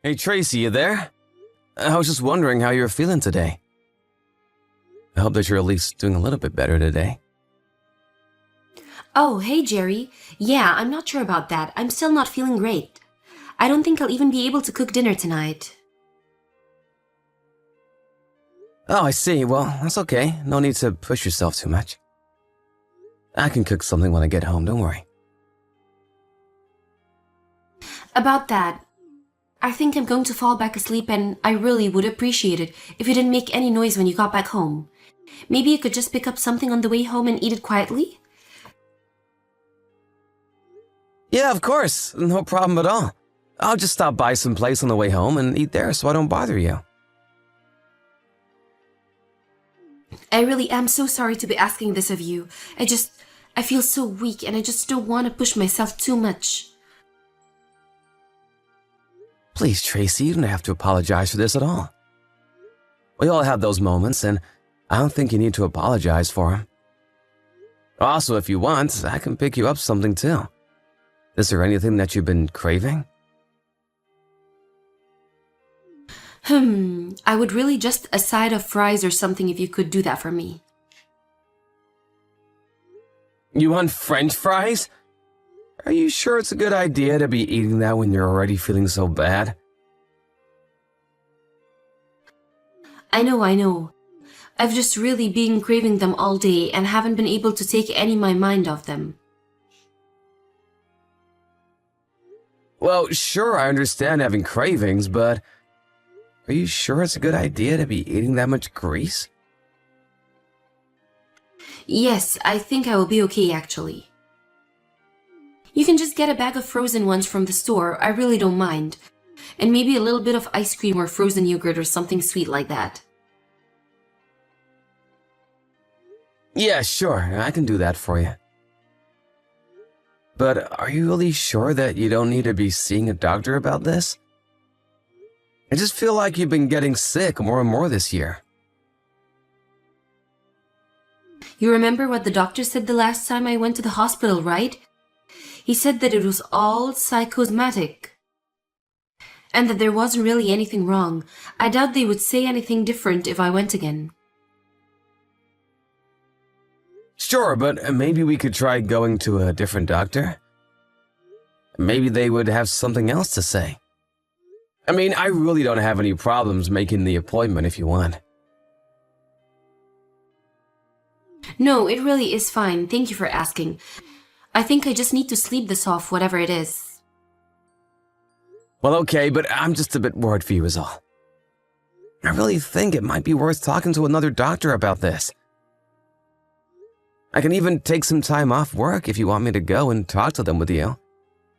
Hey Tracy, you there? I was just wondering how you're feeling today. I hope that you're at least doing a little bit better today. Oh, hey Jerry. Yeah, I'm not sure about that. I'm still not feeling great. I don't think I'll even be able to cook dinner tonight. Oh, I see. Well, that's okay. No need to push yourself too much. I can cook something when I get home, don't worry. About that, I think I'm going to fall back asleep and I really would appreciate it if you didn't make any noise when you got back home. Maybe you could just pick up something on the way home and eat it quietly? Yeah, of course. No problem at all. I'll just stop by someplace on the way home and eat there so I don't bother you. I really am so sorry to be asking this of you. I feel so weak and I just don't want to push myself too much. Please, Tracy, you don't have to apologize for this at all. We all have those moments, and I don't think you need to apologize for them. Also, if you want, I can pick you up something too. Is there anything that you've been craving? I would really just a side of fries or something if you could do that for me. You want French fries? Are you sure it's a good idea to be eating that when you're already feeling so bad? I know. I've just really been craving them all day and haven't been able to take any my mind off them. Well, sure, I understand having cravings, but are you sure it's a good idea to be eating that much grease? Yes, I think I will be okay actually. You can just get a bag of frozen ones from the store, I really don't mind. And maybe a little bit of ice cream or frozen yogurt or something sweet like that. Yeah, sure, I can do that for you. But are you really sure that you don't need to be seeing a doctor about this? I just feel like you've been getting sick more and more this year. You remember what the doctor said the last time I went to the hospital, right? He said that it was all psychosomatic. And that there wasn't really anything wrong. I doubt they would say anything different if I went again. Sure, but maybe we could try going to a different doctor. Maybe they would have something else to say. I mean, I really don't have any problems making the appointment if you want. No, it really is fine. Thank you for asking. I think I just need to sleep this off, whatever it is. Well, okay, but I'm just a bit worried for you is all. I really think it might be worth talking to another doctor about this. I can even take some time off work if you want me to go and talk to them with you.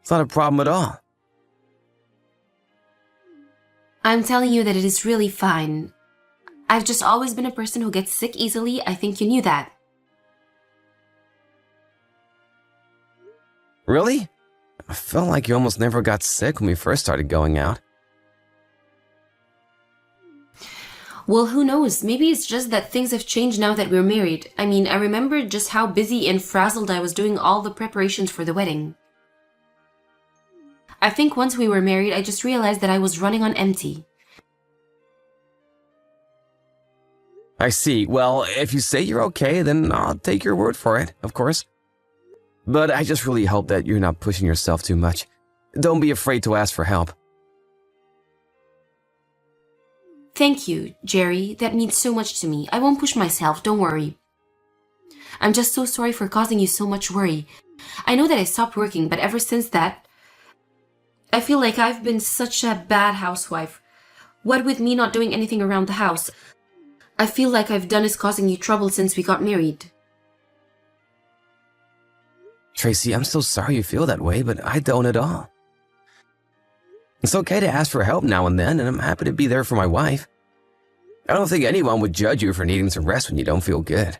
It's not a problem at all. I'm telling you that it is really fine. I've just always been a person who gets sick easily. I think you knew that. Really? I felt like you almost never got sick when we first started going out. Well, who knows? Maybe it's just that things have changed now that we're married. I mean, I remember just how busy and frazzled I was doing all the preparations for the wedding. I think once we were married, I just realized that I was running on empty. I see. Well, if you say you're okay, then I'll take your word for it, of course. But I just really hope that you're not pushing yourself too much. Don't be afraid to ask for help. Thank you, Jerry. That means so much to me. I won't push myself, don't worry. I'm just so sorry for causing you so much worry. I know that I stopped working, but ever since that, I feel like I've been such a bad housewife. What with me not doing anything around the house, I feel like I've done is causing you trouble since we got married. Tracy, I'm so sorry you feel that way, but I don't at all. It's okay to ask for help now and then, and I'm happy to be there for my wife. I don't think anyone would judge you for needing to rest when you don't feel good.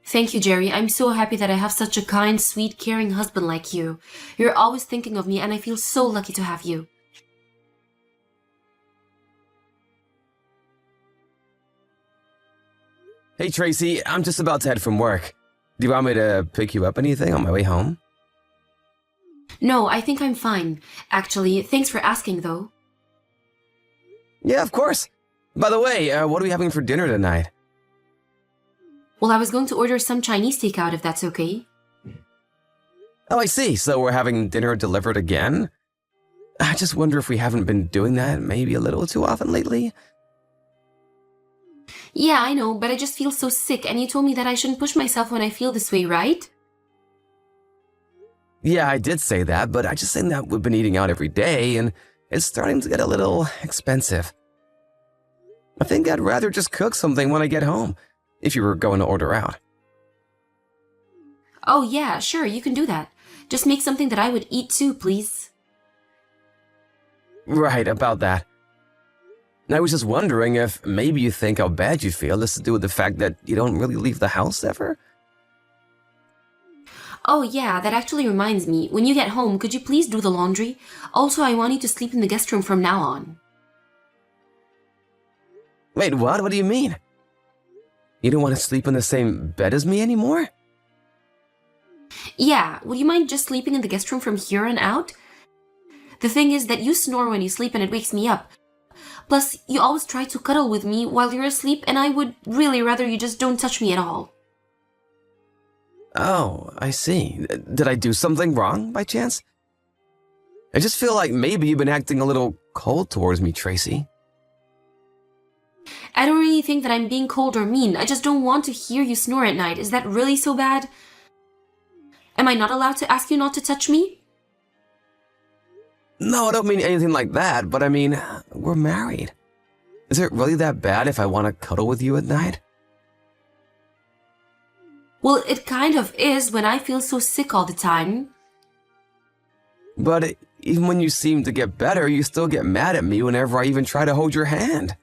Thank you, Jerry. I'm so happy that I have such a kind, sweet, caring husband like you. You're always thinking of me, and I feel so lucky to have you. Hey, Tracy, I'm just about to head from work. Do you want me to pick you up anything on my way home? No, I think I'm fine. Actually, thanks for asking though. Yeah, of course. By the way, what are we having for dinner tonight? Well, I was going to order some Chinese takeout if that's okay. Oh, I see. So we're having dinner delivered again? I just wonder if we haven't been doing that maybe a little too often lately. Yeah, I know, but I just feel so sick and you told me that I shouldn't push myself when I feel this way, right? Yeah, I did say that, but I just think that we've been eating out every day and it's starting to get a little expensive. I think I'd rather just cook something when I get home, if you were going to order out. Oh yeah, sure, you can do that. Just make something that I would eat too, please. Right, about that. I was just wondering if maybe you think how bad you feel has to do with the fact that you don't really leave the house ever? Oh yeah, that actually reminds me. When you get home, could you please do the laundry? Also, I want you to sleep in the guest room from now on. Wait, what? What do you mean? You don't want to sleep in the same bed as me anymore? Yeah, would you mind just sleeping in the guest room from here on out? The thing is that you snore when you sleep and it wakes me up. Plus, you always try to cuddle with me while you're asleep and I would really rather you just don't touch me at all. Oh, I see. Did I do something wrong by chance? I just feel like maybe you've been acting a little cold towards me, Tracy. I don't really think that I'm being cold or mean. I just don't want to hear you snore at night. Is that really so bad? Am I not allowed to ask you not to touch me? No, I don't mean anything like that, but I mean, we're married. Is it really that bad if I want to cuddle with you at night? Well, it kind of is when I feel so sick all the time. But even when you seem to get better, you still get mad at me whenever I even try to hold your hand.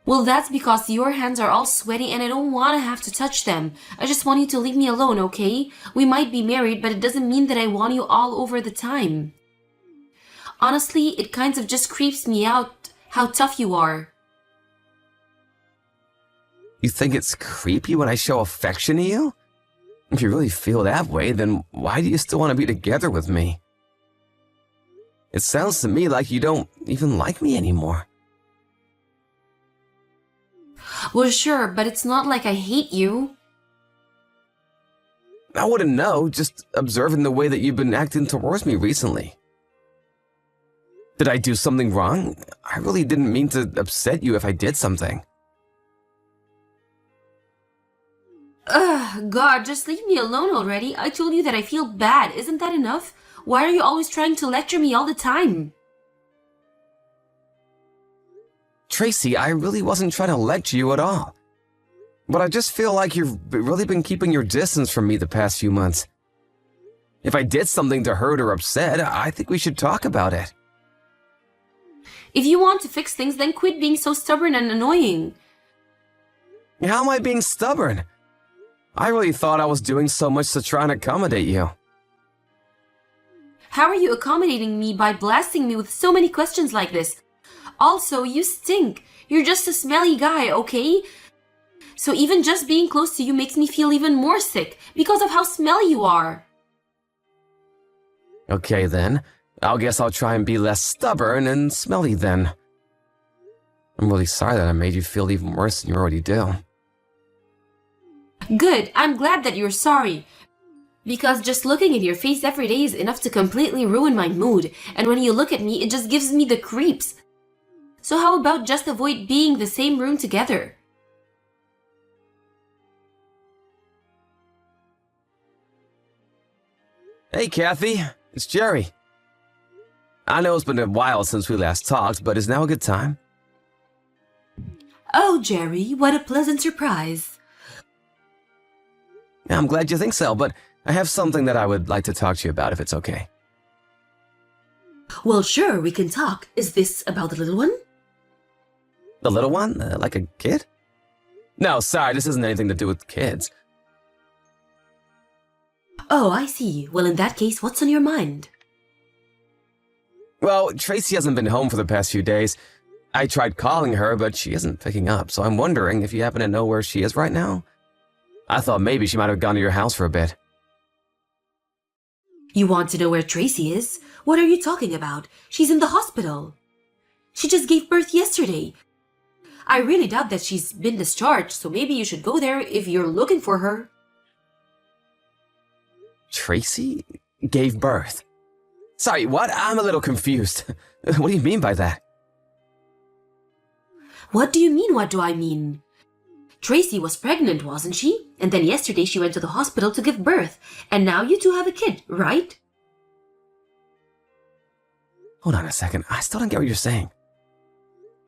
Well, that's because your hands are all sweaty and I don't want to have to touch them. I just want you to leave me alone, okay? We might be married, but it doesn't mean that I want you all over the time. Honestly, it kind of just creeps me out how tough you are. You think it's creepy when I show affection to you? If you really feel that way, then why do you still want to be together with me? It sounds to me like you don't even like me anymore. Well, sure, but it's not like I hate you. I wouldn't know, just observing the way that you've been acting towards me recently. Did I do something wrong? I really didn't mean to upset you if I did something. Ugh, God, just leave me alone already. I told you that I feel bad. Isn't that enough? Why are you always trying to lecture me all the time? Tracy, I really wasn't trying to lecture you at all. But I just feel like you've really been keeping your distance from me the past few months. If I did something to hurt or upset, I think we should talk about it. If you want to fix things, then quit being so stubborn and annoying. How am I being stubborn? I really thought I was doing so much to try and accommodate you. How are you accommodating me by blasting me with so many questions like this? Also, you stink. You're just a smelly guy, okay? So even just being close to you makes me feel even more sick because of how smelly you are. Okay then, I guess I'll try and be less stubborn and smelly then. I'm really sorry that I made you feel even worse than you already do. Good, I'm glad that you're sorry. Because just looking at your face every day is enough to completely ruin my mood, and when you look at me, it just gives me the creeps. So how about just avoid being in the same room together? Hey Kathy, it's Jerry. I know it's been a while since we last talked, but is now a good time? Oh, Jerry, what a pleasant surprise. I'm glad you think so, but I have something that I would like to talk to you about if it's okay. Well, sure, we can talk. Is this about the little one? The little one? Like a kid? No, sorry, this isn't anything to do with kids. Oh, I see. Well, in that case, what's on your mind? Well, Tracy hasn't been home for the past few days. I tried calling her, but she isn't picking up, so I'm wondering if you happen to know where she is right now? I thought maybe she might have gone to your house for a bit. You want to know where Tracy is? What are you talking about? She's in the hospital. She just gave birth yesterday. I really doubt that she's been discharged, so maybe you should go there if you're looking for her. Tracy gave birth? Sorry, what? I'm a little confused. What do you mean by that? What do you mean, what do I mean? Tracy was pregnant, wasn't she? And then yesterday she went to the hospital to give birth. And now you two have a kid, right? Hold on a second. I still don't get what you're saying.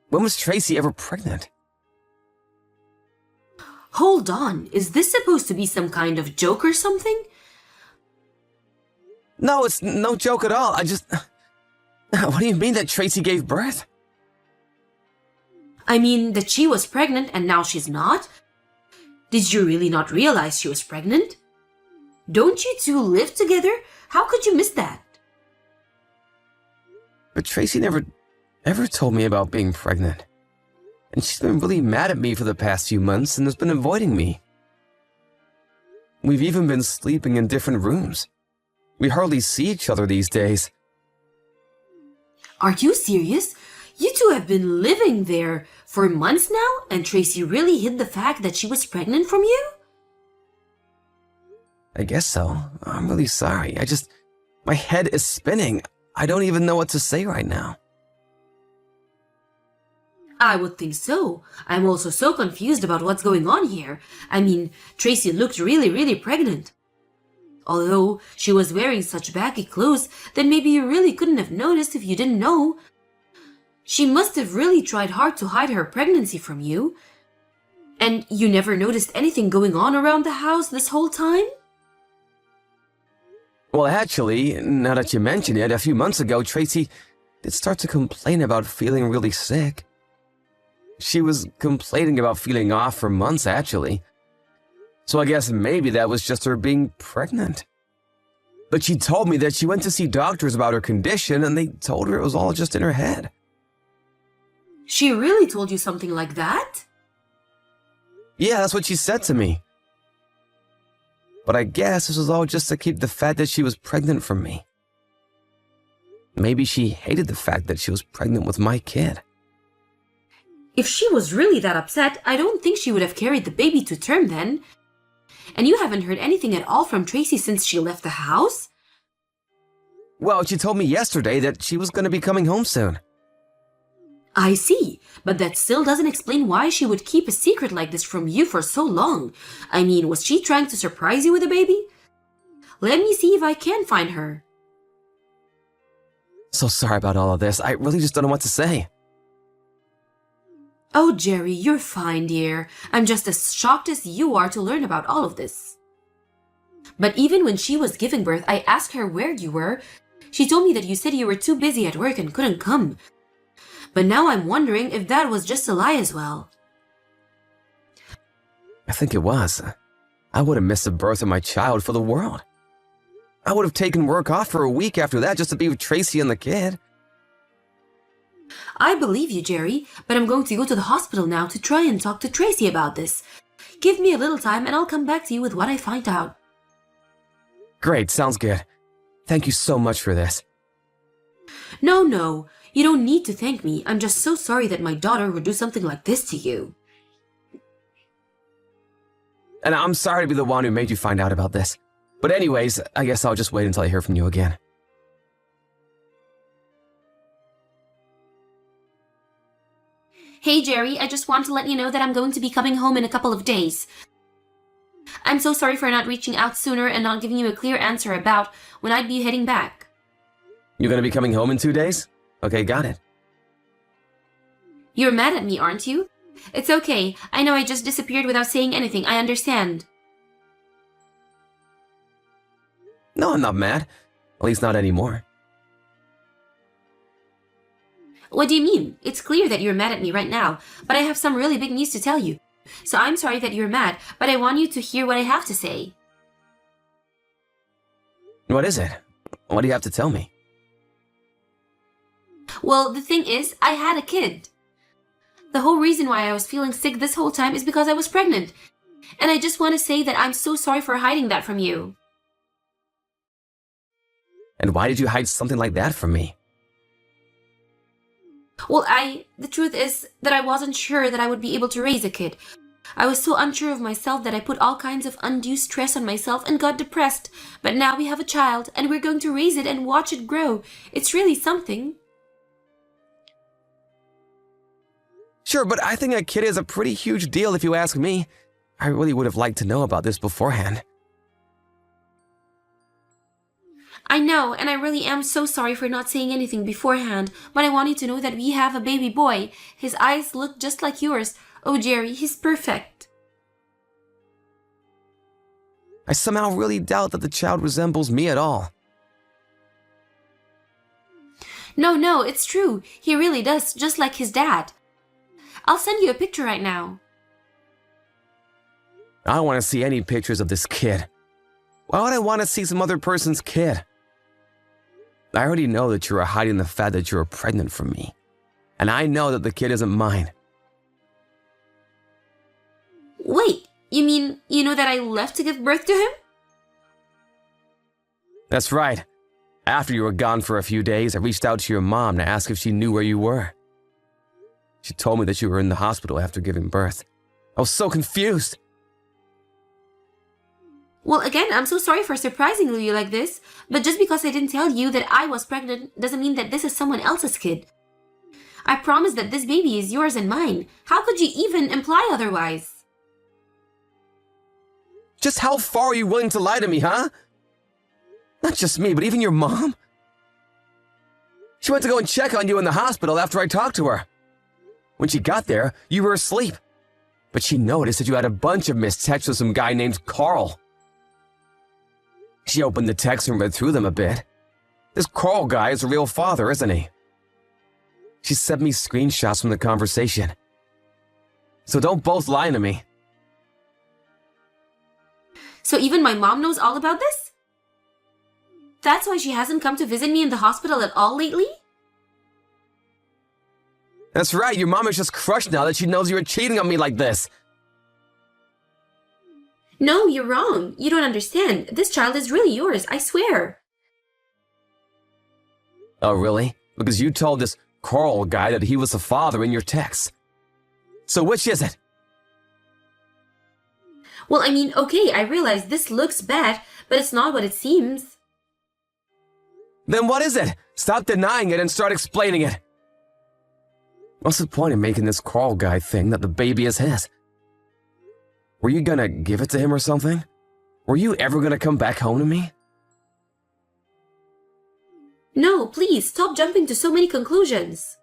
When was Tracy ever pregnant? Hold on. Is this supposed to be some kind of joke or something? No, it's no joke at all. What do you mean that Tracy gave birth? I mean that she was pregnant and now she's not? Did you really not realize she was pregnant? Don't you two live together? How could you miss that? But Tracy never ever told me about being pregnant. And she's been really mad at me for the past few months and has been avoiding me. We've even been sleeping in different rooms. We hardly see each other these days. Are you serious? You two have been living there for months now, and Tracy really hid the fact that she was pregnant from you? I guess so. I'm really sorry. My head is spinning. I don't even know what to say right now. I would think so. I'm also so confused about what's going on here. I mean, Tracy looked really pregnant. Although she was wearing such baggy clothes, then maybe you really couldn't have noticed if you didn't know. She must have really tried hard to hide her pregnancy from you. And you never noticed anything going on around the house this whole time? Well, actually, now that you mention it, a few months ago, Tracy did start to complain about feeling really sick. She was complaining about feeling off for months, actually. So I guess maybe that was just her being pregnant. But she told me that she went to see doctors about her condition and they told her it was all just in her head. She really told you something like that? Yeah, that's what she said to me. But I guess this was all just to keep the fact that she was pregnant from me. Maybe she hated the fact that she was pregnant with my kid. If she was really that upset, I don't think she would have carried the baby to term then. And you haven't heard anything at all from Tracy since she left the house? Well, she told me yesterday that she was going to be coming home soon. I see, but that still doesn't explain why she would keep a secret like this from you for so long. I mean, was she trying to surprise you with a baby? Let me see if I can find her. So sorry about all of this. I really just don't know what to say. Oh, Jerry, you're fine, dear. I'm just as shocked as you are to learn about all of this. But even when she was giving birth, I asked her where you were. She told me that you said you were too busy at work and couldn't come. But now I'm wondering if that was just a lie as well. I think it was. I would have missed the birth of my child for the world. I would have taken work off for a week after that just to be with Tracy and the kid. I believe you, Jerry, but I'm going to go to the hospital now to try and talk to Tracy about this. Give me a little time and I'll come back to you with what I find out. Great, sounds good. Thank you so much for this. No, you don't need to thank me. I'm just so sorry that my daughter would do something like this to you. And I'm sorry to be the one who made you find out about this. But anyways, I guess I'll just wait until I hear from you again. Hey, Jerry, I just want to let you know that I'm going to be coming home in a couple of days. I'm so sorry for not reaching out sooner and not giving you a clear answer about when I'd be heading back. You're gonna be coming home in 2 days? Okay, got it. You're mad at me, aren't you? It's okay. I know I just disappeared without saying anything. I understand. No, I'm not mad. At least not anymore. What do you mean? It's clear that you're mad at me right now, but I have some really big news to tell you. So I'm sorry that you're mad, but I want you to hear what I have to say. What is it? What do you have to tell me? Well, the thing is, I had a kid. The whole reason why I was feeling sick this whole time is because I was pregnant. And I just want to say that I'm so sorry for hiding that from you. And why did you hide something like that from me? Well, the truth is that I wasn't sure that I would be able to raise a kid. I was so unsure of myself that I put all kinds of undue stress on myself and got depressed. But now we have a child and we're going to raise it and watch it grow. It's really something. Sure, but I think a kid is a pretty huge deal if you ask me. I really would have liked to know about this beforehand. I know, and I really am so sorry for not saying anything beforehand, but I want you to know that we have a baby boy. His eyes look just like yours. Oh, Jerry, he's perfect. I somehow really doubt that the child resembles me at all. No, it's true. He really does, just like his dad. I'll send you a picture right now. I don't want to see any pictures of this kid. Why would I want to see some other person's kid? I already know that you are hiding the fact that you are pregnant from me. And I know that the kid isn't mine. Wait, you mean you know that I left to give birth to him? That's right. After you were gone for a few days, I reached out to your mom to ask if she knew where you were. She told me that you were in the hospital after giving birth. I was so confused. Well, again, I'm so sorry for surprising you like this, but just because I didn't tell you that I was pregnant doesn't mean that this is someone else's kid. I promise that this baby is yours and mine. How could you even imply otherwise? Just how far are you willing to lie to me, huh? Not just me, but even your mom? She went to go and check on you in the hospital after I talked to her. When she got there, you were asleep. But she noticed that you had a bunch of missed texts with some guy named Carl. She opened the texts and read through them a bit. This Carl guy is a real father, isn't he? She sent me screenshots from the conversation. So don't both lie to me. So even my mom knows all about this? That's why she hasn't come to visit me in the hospital at all lately? That's right, your mom is just crushed now that she knows you were cheating on me like this. No, you're wrong. You don't understand. This child is really yours, I swear. Oh, really? Because you told this Carl guy that he was the father in your texts. So which is it? Well, I mean, okay, I realize this looks bad, but it's not what it seems. Then what is it? Stop denying it and start explaining it. What's the point in making this Carl guy thing that the baby is his? Were you gonna give it to him or something? Were you ever gonna come back home to me? No, please, stop jumping to so many conclusions.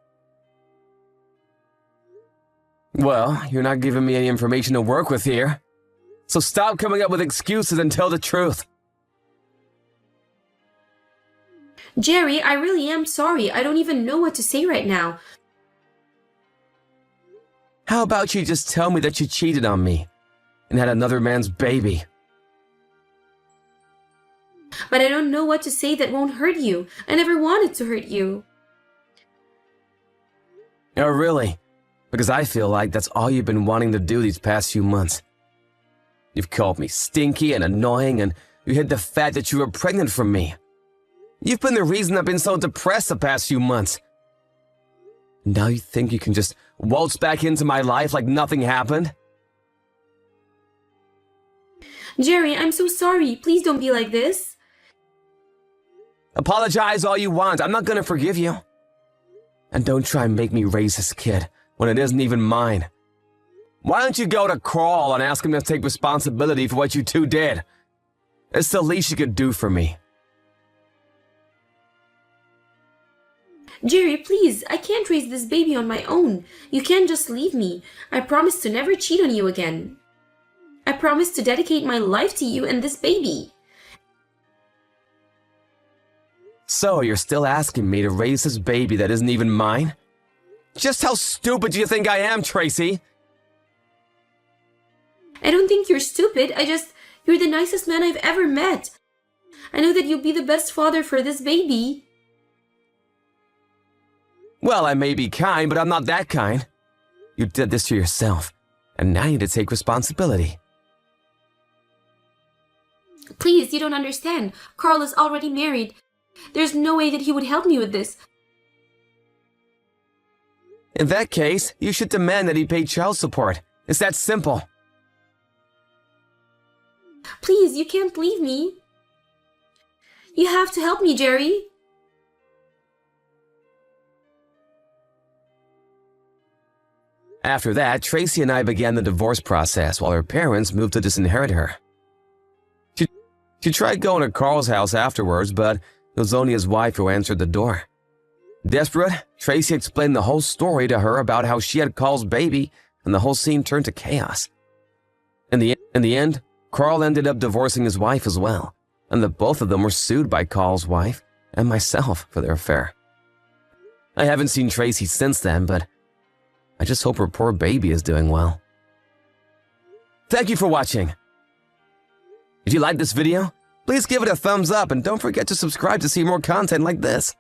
Well, you're not giving me any information to work with here. So stop coming up with excuses and tell the truth. Jerry, I really am sorry. I don't even know what to say right now. How about you just tell me that you cheated on me and had another man's baby? But I don't know what to say that won't hurt you. I never wanted to hurt you. Oh, really? Because I feel like that's all you've been wanting to do these past few months. You've called me stinky and annoying, and you hid the fact that you were pregnant from me. You've been the reason I've been so depressed the past few months. Now you think you can just waltz back into my life like nothing happened? Jerry, I'm so sorry. Please don't be like this. Apologize all you want. I'm not gonna forgive you. And don't try and make me raise this kid when it isn't even mine. Why don't you go to Carl and ask him to take responsibility for what you two did? It's the least you could do for me. Jerry, please, I can't raise this baby on my own. You can't just leave me. I promise to never cheat on you again. I promise to dedicate my life to you and this baby. So you're still asking me to raise this baby that isn't even mine? Just how stupid do you think I am, Tracy? I don't think you're stupid. You're the nicest man I've ever met. I know that you'll be the best father for this baby. Well, I may be kind, but I'm not that kind. You did this to yourself, and now you need to take responsibility. Please, you don't understand. Carl is already married. There's no way that he would help me with this. In that case, you should demand that he pay child support. It's that simple. Please, you can't leave me. You have to help me, Jerry. After that, Tracy and I began the divorce process while her parents moved to disinherit her. She tried going to Carl's house afterwards, but it was only his wife who answered the door. Desperate, Tracy explained the whole story to her about how she had Carl's baby, and the whole scene turned to chaos. In the end, Carl ended up divorcing his wife as well, and the both of them were sued by Carl's wife and myself for their affair. I haven't seen Tracy since then, but I just hope her poor baby is doing well. Thank you for watching. If you liked this video, please give it a thumbs up and don't forget to subscribe to see more content like this.